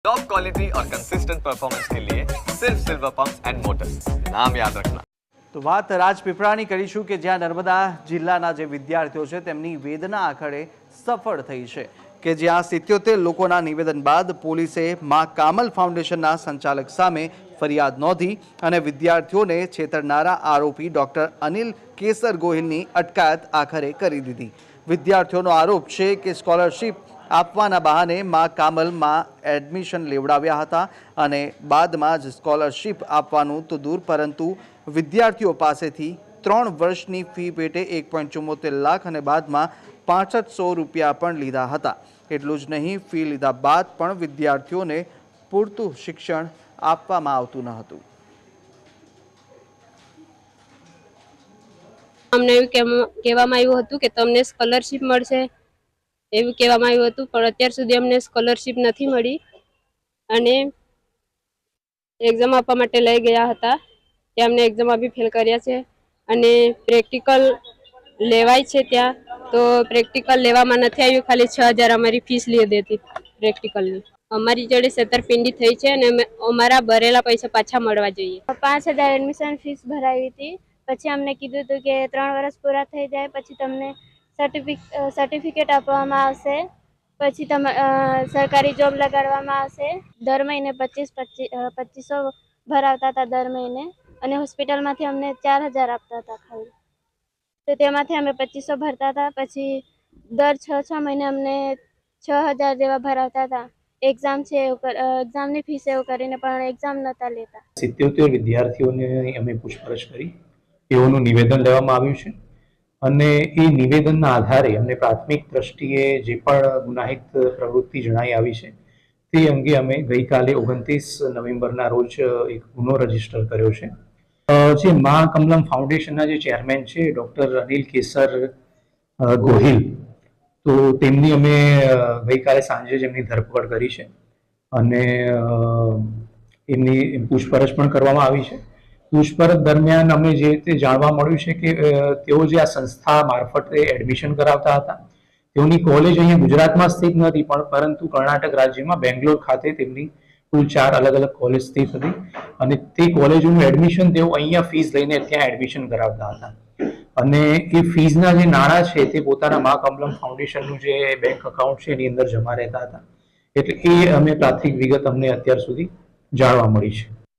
Top quality और consistent performance के लिए सिर्फ सिल्वर पंप्स एंड मोटर्स, नाम याद रखना। તો વાત રાજપીપળાની કરીશું કે જ્યાં નર્મદા જિલ્લાના જે વિદ્યાર્થીઓ છે તેમની વેદના આખરે સફળ થઈ છે કે જ્યાં 77 લોકોના નિવેદન બાદ પોલીસે મા કામલ ફાઉન્ડેશનના સંચાલક સામે ફરિયાદ નોંધી અને વિદ્યાર્થીઓને છેતરનારા આરોપી ડોક્ટર અનિલ કેસર ગોહિલની અટકાયત આખરે કરી દીધી। વિદ્યાર્થીઓનો આરોપ છે કે સ્કોલરશિપ આપવાના બહાને મા કામલમાં એડમિશન લેવડાવ્યા હતા અને બાદમાં જ સ્કોલરશિપ આપવાનું તો દૂર પરંતુ વિદ્યાર્થીઓ પાસેથી 3 વર્ષની ફી પેટે 1.74 લાખ અને બાદમાં 6500 રૂપિયા પણ લીધા હતા। એટલું જ નહીં, ફી લીધા બાદ પણ વિદ્યાર્થીઓને પૂરતું શિક્ષણ આપવામાં આવતું ન હતું। અમને એવું કહેવામાં આવ્યું હતું કે તમને સ્કોલરશિપ મળશે, એવું કહેવામાં આવ્યું હતું, પણ અત્યાર સુધી અમને સ્કોલરશિપ નથી મળી અને એક્ઝામ આપવા માટે લઈ ગયા હતા ત્યાં અમને એક્ઝામ આપી ફેલ કર્યા છે અને પ્રેક્ટિકલ લેવાય છે ત્યાં તો પ્રેક્ટિકલ લેવામાં નથી આવ્યું, ખાલી 6000 અમારી ફીસ લીધી હતી પ્રેક્ટિકલની। અમારી જોડે છેતરપિંડી થઈ છે અને અમારા ભરેલા પૈસા પાછા મળવા જોઈએ। 5000 એડમિશન ફીસ ભરાવી હતી, પછી અમને કીધું હતું કે 3 વર્ષ પૂરા થઈ જાય પછી તમને સર્ટિફિકેટ આપવામાં આવશે, પછી સરકારી જોબ લગાડવામાં આવશે। દર મહિને 2500 ભરાવતા હતા દર મહિને અને હોસ્પિટલમાંથી અમને 4000 આપતા હતા ખાલી, તો તેમાંથી અમે 2500 ભરતા હતા, પછી દર 6 મહિને અમને 6000 જેવા ભરાવતા હતા। એક્ઝામ છે એક્ઝામની ફીસ એવું કરીને પણ એક્ઝામ નહોતા લેતા। 77 વિદ્યાર્થીઓને અમે પૂછપરછ કરી, તેઓનું નિવેદન લેવામાં આવ્યું છે અને એ નિવેદનના આધારે અમને પ્રાથમિક દ્રષ્ટિએ જે પણ ગુનાહિત પ્રવૃત્તિ જણાઈ આવી છે તે અંગે અમે ગઈકાલે 29 નવેમ્બરના રોજ એક ગુનો રજીસ્ટર કર્યો છે। જે મા કમલમ ફાઉન્ડેશનના જે ચેરમેન છે ડૉક્ટર અનિલ કેસર ગોહિલ, તો તેમની અમે ગઈકાલે સાંજે જ એમની ધરપકડ કરી છે અને એમની પૂછપરછ પણ કરવામાં આવી છે। પૂછપરછ દરમિયાન અમે જે રીતે જાણવા મળ્યું છે કે તેઓ જે આ સંસ્થા મારફતે એડમિશન કરાવતા હતા, તેઓની કોલેજ અહીંયા ગુજરાતમાં સ્થિત નથી પણ પરંતુ કર્ણાટક રાજ્યમાં બેંગ્લોર ખાતે તેમની કુલ 4 અલગ અલગ કોલેજ સ્થિત હતી અને તે કોલેજોનું એડમિશન તેઓ અહીંયા ફીસ લઈને ત્યાં એડમિશન કરાવતા હતા અને એ ફીસના જે નાણાં છે તે પોતાના મા કમલમ ફાઉન્ડેશનનું જે બેંક એકાઉન્ટ છે એની અંદર જમા રહેતા હતા। એટલે એ અમે પ્રાથમિક વિગત અમને અત્યાર સુધી જાણવા મળી છે।